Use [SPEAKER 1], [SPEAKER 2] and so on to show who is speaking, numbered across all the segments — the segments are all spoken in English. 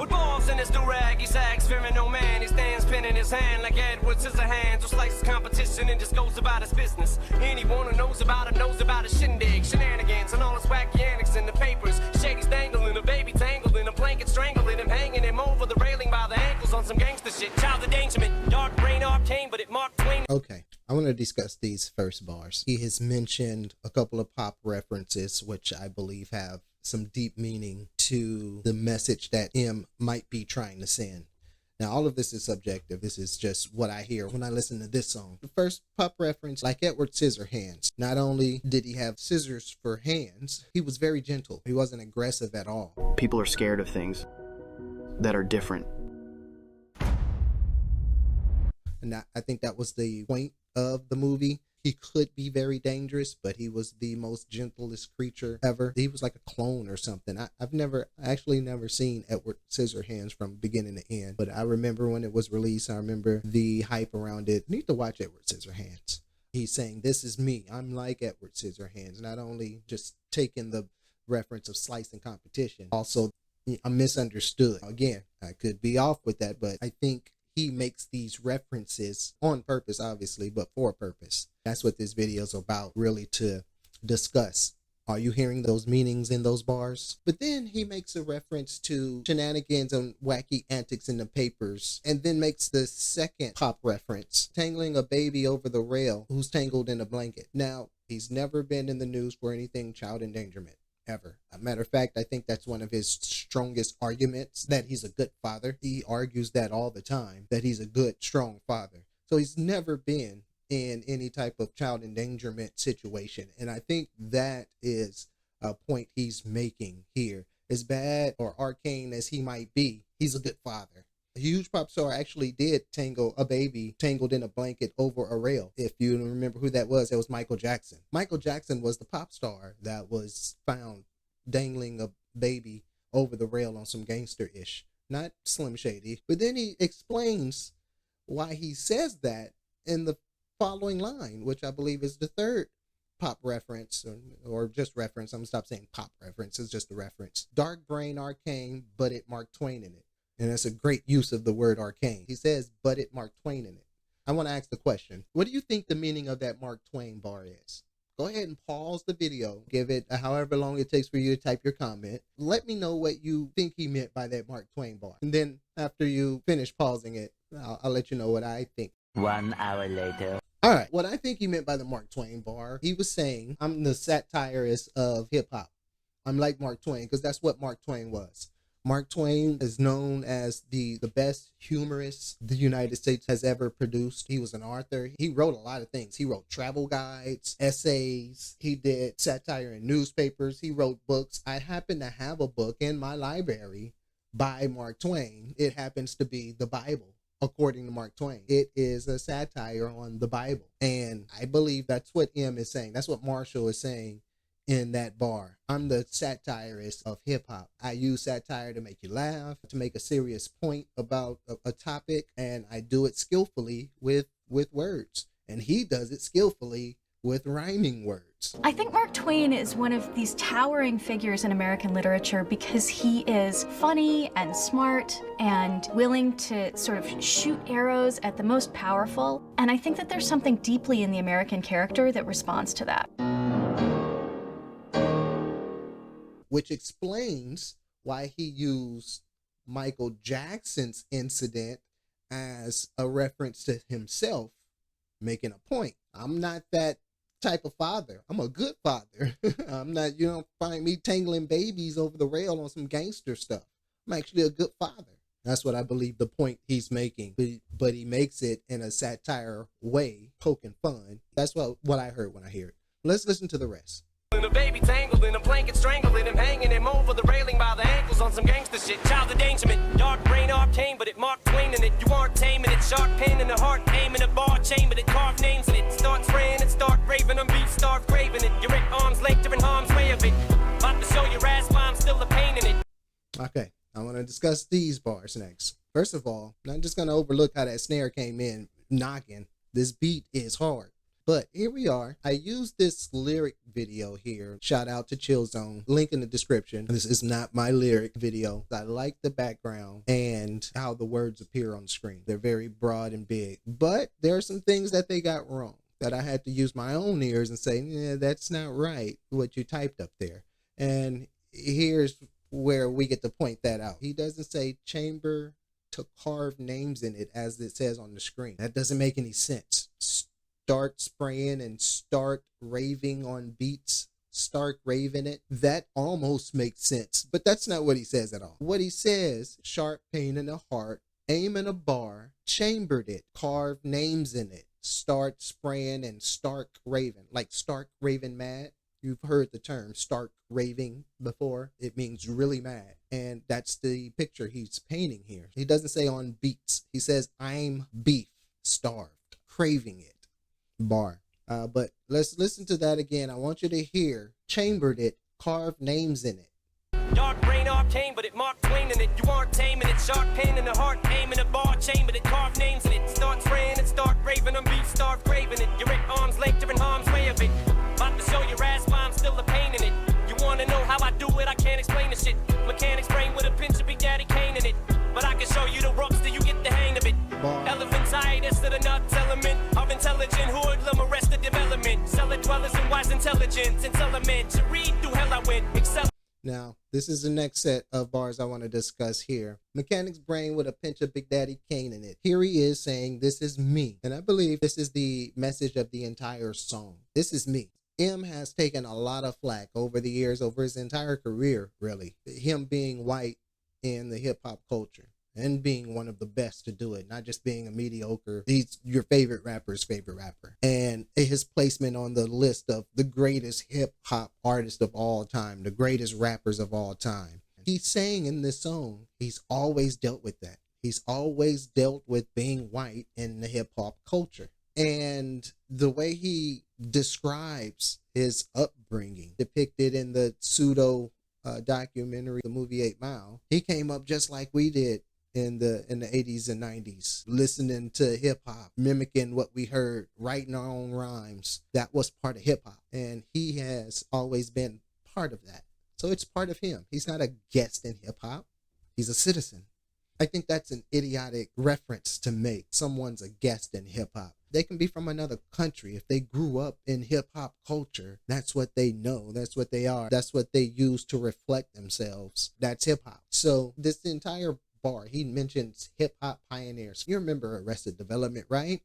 [SPEAKER 1] With balls in his do-rag, he sags, fearing no man. He stands pen in his hand like Edward Scissorhands, who slices competition and just goes about his business. Anyone who knows about his shindig, shenanigans, and all his wacky antics in the papers. Shady's dangling, a baby tangled in a blanket, strangling him, hanging him over the railing by the ankles on some gangster shit. Child endangerment, dark brain arcane, but it Mark Twain.
[SPEAKER 2] Okay, I want to discuss these first bars. He has mentioned a couple of pop references, which I believe have some deep meaning to the message that M might be trying to send. Now, all of this is subjective. This is just what I hear when I listen to this song. The first pop reference, like Edward Scissorhands. Not only did he have scissors for hands, he was very gentle. He wasn't aggressive at all.
[SPEAKER 3] People are scared of things that are different.
[SPEAKER 2] And I think that was the point of the movie. He could be very dangerous, but he was the most gentlest creature ever. He was like a clone or something. I've actually never seen Edward Scissorhands from beginning to end, but I remember when it was released. I remember the hype around it. I need to watch Edward Scissorhands. He's saying, this is me. I'm like Edward Scissorhands. Not only just taking the reference of slicing competition, also I'm misunderstood. Again, I could be off with that, but I think he makes these references on purpose, obviously, but for a purpose. That's what this video is about, really, to discuss. Are you hearing those meanings in those bars? But then he makes a reference to shenanigans and wacky antics in the papers, and then makes the second pop reference, tangling a baby over the rail who's tangled in a blanket. Now, he's never been in the news for anything child endangerment. Ever. A matter of fact, I think that's one of his strongest arguments, that he's a good father. He argues that all the time, that he's a good, strong father. So he's never been in any type of child endangerment situation. And I think that is a point he's making here. As bad or arcane as he might be, he's a good father. A huge pop star actually did tangle a baby tangled in a blanket over a rail. If you remember who that was Michael Jackson. Michael Jackson was the pop star that was found dangling a baby over the rail on some gangster-ish, not Slim Shady. But then he explains why he says that in the following line, which I believe is the third pop reference, or just reference. I'm gonna stop saying pop reference. It's just a reference. Dark brain arcane, but it Mark Twain in it. And that's a great use of the word arcane. He says, but it Mark Twain in it. I want to ask the question, what do you think the meaning of that Mark Twain bar is? Go ahead and pause the video. Give it however long it takes for you to type your comment. Let me know what you think he meant by that Mark Twain bar. And then after you finish pausing it, I'll let you know what I think.
[SPEAKER 4] 1 hour later.
[SPEAKER 2] All right. What I think he meant by the Mark Twain bar, he was saying, I'm the satirist of hip hop. I'm like Mark Twain, because that's what Mark Twain was. Mark Twain is known as the best humorist the United States has ever produced. He was an author. He wrote a lot of things. He wrote travel guides, essays. He did satire in newspapers. He wrote books. I happen to have a book in my library by Mark Twain. It happens to be the Bible, according to Mark Twain. It is a satire on the Bible. And I believe that's what M is saying. That's what Marshall is saying in that bar. I'm the satirist of hip hop. I use satire to make you laugh, to make a serious point about a topic, and I do it skillfully with words. And he does it skillfully with rhyming words.
[SPEAKER 5] I think Mark Twain is one of these towering figures in American literature because he is funny and smart and willing to sort of shoot arrows at the most powerful. And I think that there's something deeply in the American character that responds to that.
[SPEAKER 2] Which explains why he used Michael Jackson's incident as a reference to himself, making a point. I'm not that type of father. I'm a good father. I'm not, you don't find me tangling babies over the rail on some gangster stuff. I'm actually a good father. That's what I believe the point he's making. But he makes it in a satire way, poking fun. That's what I heard when I hear it. Let's listen to the rest.
[SPEAKER 1] A baby tangled in a blanket, strangling him, hanging him over the railing by the ankles on some gangster shit. Child endangerment, dark brain arcane, but it Mark Twain in it. You aren't taming it, sharp pain in the heart, aiming a bar chamber that carved names in it. Start spraying it, start raving them beats, start craving it. You're at arm's length, you're in harm's way of it. About to show your ass why I'm still a pain in it.
[SPEAKER 2] Okay, I want to discuss these bars next. First of all, I'm just going to overlook how that snare came in knocking. This beat is hard. But here we are. I used this lyric video here. Shout out to Chill Zone. Link in the description. This is not my lyric video. I like the background and how the words appear on the screen. They're very broad and big. But there are some things that they got wrong that I had to use my own ears and say, yeah, that's not right, what you typed up there. And here's where we get to point that out. He doesn't say chamber to carve names in it as it says on the screen. That doesn't make any sense. Start spraying and start raving on beats. Start raving it. That almost makes sense, but that's not what he says at all. What he says, sharp pain in the heart, aim in a bar, chambered it, carve names in it, start spraying and stark raving, like stark raving mad. You've heard the term stark raving before. It means really mad. And that's the picture he's painting here. He doesn't say on beats. He says, I'm beef, starved, craving it, bar. But let's listen to that again. I want you to hear, chambered it, carved names in it.
[SPEAKER 1] Dark brain arcane, but it Mark Twain in it. You aren't taming it. Sharp pain in the heart, aim in a bar, chambered it, carved names in it. Start spraying and start raving on beef, start craving it. You're at arm's length, you're in harm's way of it. About to show your ass why I'm still a pain in it. You wanna know how I do it? I can't explain the shit. Mechanics brain with a pinch of Big Daddy Kane in it. But I can show you the ropes till you get the hang of it. Elephantitis to the nuts element of intelligent hoodlum, arrested development. Cellar dwellers and wise intelligence. To read through hell I went.
[SPEAKER 2] Now, this is the next set of bars I want to discuss here. Mechanic's brain with a pinch of Big Daddy Kane in it. Here he is saying, this is me. And I believe this is the message of the entire song. This is me. M has taken a lot of flack over the years, over his entire career, really. Him being white in the hip hop culture and being one of the best to do it, not just being a mediocre, he's your favorite rapper's favorite rapper. And his placement on the list of the greatest hip hop artists of all time, the greatest rappers of all time. He's saying in this song, he's always dealt with that. He's always dealt with being white in the hip hop culture. And the way he describes his upbringing, depicted in the pseudo documentary, the movie 8 Mile, he came up just like we did in the 80s and 90s, listening to hip hop, mimicking what we heard, writing our own rhymes. That was part of hip hop, and he has always been part of that. So it's part of him. He's not a guest in hip hop. He's a citizen. I think that's an idiotic reference to make. Someone's a guest in hip hop. They can be from another country. If they grew up in hip hop culture, that's what they know. That's what they are. That's what they use to reflect themselves. That's hip hop. So this entire bar, he mentions hip hop pioneers. You remember Arrested Development, right?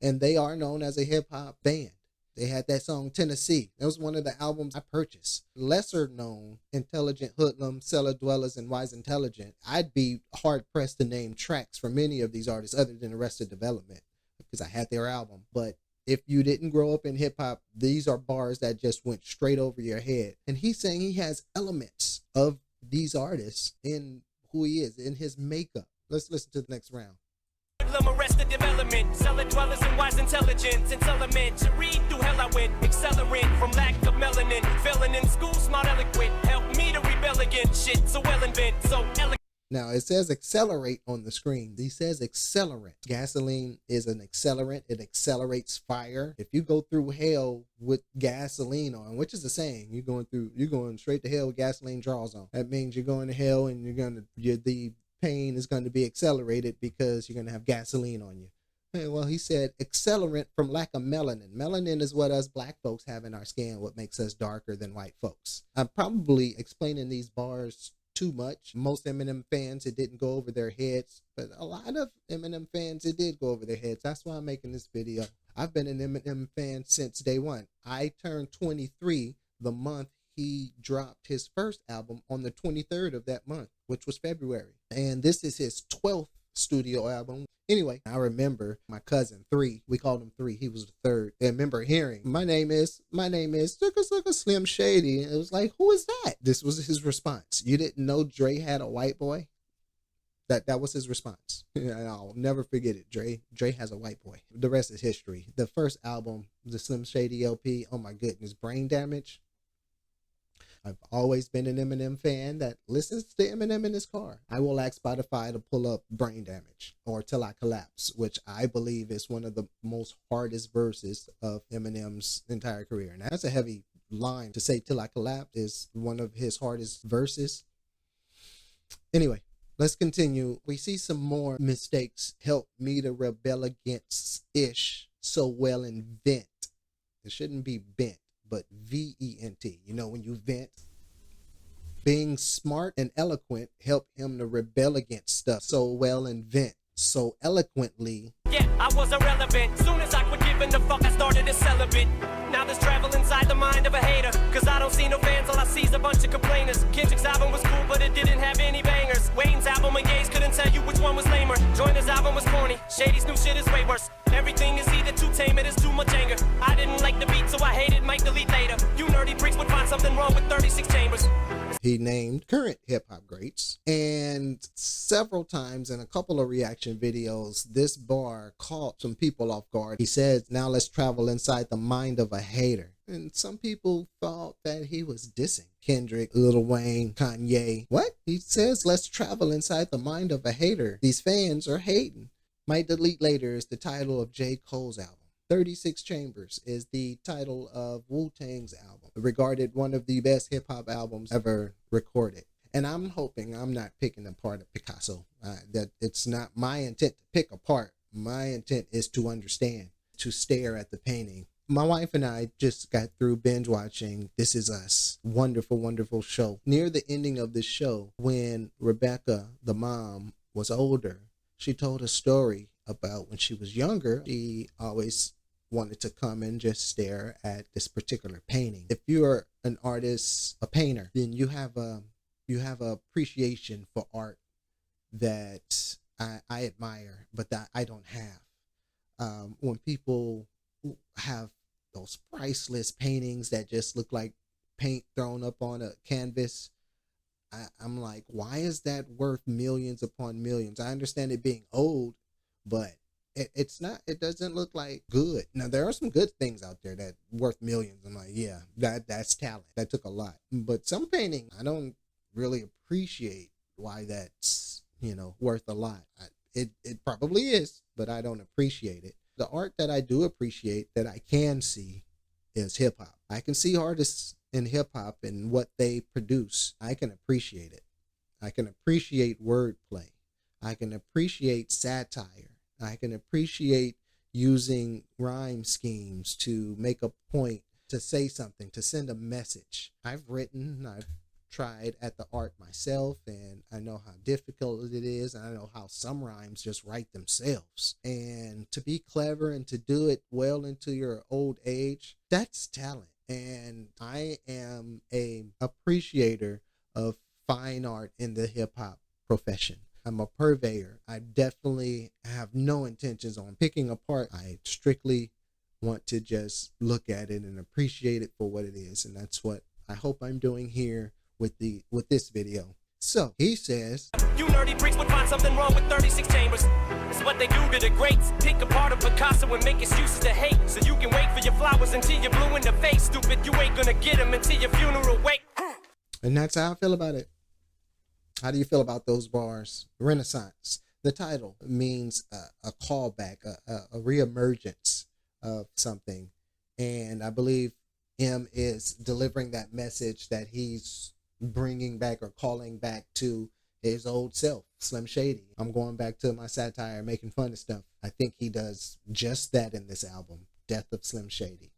[SPEAKER 2] And they are known as a hip hop band. They had that song Tennessee. That was one of the albums I purchased. Lesser known, Intelligent Hoodlum, Cellar Dwellers, and Wise Intelligent. I'd be hard pressed to name tracks from many of these artists other than Arrested Development, because I had their album. But if you didn't grow up in hip hop, these are bars that just went straight over your head. And he's saying he has elements of these artists in who he is, in his makeup. Let's listen to the next round.
[SPEAKER 1] Arrested development, cellar dwellers and wise intelligence, to read through hell I went, accelerant from lack of melanin, failing in school, smart eloquent, help me to rebel against shit, so well invent, so elegant.
[SPEAKER 2] Now it says accelerate on the screen. He says accelerant. Gasoline is an accelerant. It accelerates fire. If you go through hell with gasoline on, which is the saying, you're going straight to hell with gasoline draws on. That means you're going to hell and the pain is going to be accelerated because you're going to have gasoline on you. Well, he said accelerant from lack of melanin. Melanin is what us black folks have in our skin, what makes us darker than white folks. I'm probably explaining these bars too much. Most Eminem fans, it didn't go over their heads, but a lot of Eminem fans, it did go over their heads. That's why I'm making this video. I've been an Eminem fan since day one. I turned 23 the month he dropped his first album on the 23rd of that month, which was February. And this is his 12th studio album. Anyway, I remember my cousin, 3, we called him 3, he was the 3rd. I remember hearing, my name is Suka Slim Shady. And it was like, who is that? This was his response. You didn't know Dre had a white boy? That was his response. I'll never forget it. Dre has a white boy. The rest is history. The first album, the Slim Shady LP, oh my goodness, Brain Damage. I've always been an Eminem fan that listens to Eminem in his car. I will ask Spotify to pull up Brain Damage or Till I Collapse, which I believe is one of the most hardest verses of Eminem's entire career. And that's a heavy line to say. Till I Collapse is one of his hardest verses. Anyway, let's continue. We see some more mistakes help me to rebel against ish so well and vent. It shouldn't be bent, but V-E-N-T. You know, when you vent. Being smart and eloquent help him to rebel against stuff so well and vent so eloquently.
[SPEAKER 1] Yeah, I was irrelevant. Soon as I quit giving the fuck, I started a celibate. Now there's travel inside the mind of a hater. Cause I don't see no fans, all I see is a bunch of complainers. Kendrick's album was cool, but it didn't have any bangers. Wayne's album and Gaze couldn't tell you which one was lamer. Joyner's album was corny. Shady's new shit is way worse. Everything is either too tame, it is too much anger. I didn't like the beat, so I hated, might delete later. You nerdy freaks would find something wrong with 36 chambers.
[SPEAKER 2] He named current hip-hop greats, and several times in a couple of reaction videos, this bar caught some people off guard. He said, now let's travel inside the mind of a hater. And some people thought that he was dissing Kendrick, Lil Wayne, Kanye. What? He says, let's travel inside the mind of a hater. These fans are hating. Might Delete Later is the title of J. Cole's album. 36 Chambers is the title of Wu-Tang's album, regarded one of the best hip-hop albums ever recorded. And I'm hoping I'm not picking apart a Picasso. That it's not my intent to pick apart. My intent is to understand, to stare at the painting. My wife and I just got through binge watching This Is Us. Wonderful, wonderful show. Near the ending of the show, when Rebecca, the mom, was older, she told a story about when she was younger. She always wanted to come and just stare at this particular painting. If you're an artist, a painter, then you have a appreciation for art that I admire, but that I don't have. When people have those priceless paintings that just look like paint thrown up on a canvas, I'm like, why is that worth millions upon millions? I understand it being old, but it's not, it doesn't look like good. Now, there are some good things out there that worth millions. I'm like, yeah, that's talent. That took a lot. But some painting, I don't really appreciate why that's, worth a lot. It probably is, but I don't appreciate it. The art that I do appreciate, that I can see, is hip hop. I can see artists in hip hop and what they produce. I can appreciate it. I can appreciate wordplay. I can appreciate satire. I can appreciate using rhyme schemes to make a point, to say something, to send a message. I've tried at the art myself, and I know how difficult it is, and I know how some rhymes just write themselves. And to be clever and to do it well into your old age, that's talent. And I am an appreciator of fine art in the hip-hop profession. I'm a purveyor. I definitely have no intentions on picking apart. I strictly want to just look at it and appreciate it for what it is. And that's what I hope I'm doing here with this video. So he says,
[SPEAKER 1] you nerdy freaks would find something wrong with 36 chambers. It's what they do to the greats. Pick apart a Picasso and make excuses to hate. So you can wait for your flowers until you're blue in the face. Stupid, you ain't gonna get them until your funeral wake.
[SPEAKER 2] And that's how I feel about it. How do you feel about those bars? Renaissance. The title means a callback, a reemergence of something. And I believe M is delivering that message that he's bringing back or calling back to his old self, Slim Shady. I'm going back to my satire, making fun of stuff. I think he does just that in this album, Death of Slim Shady.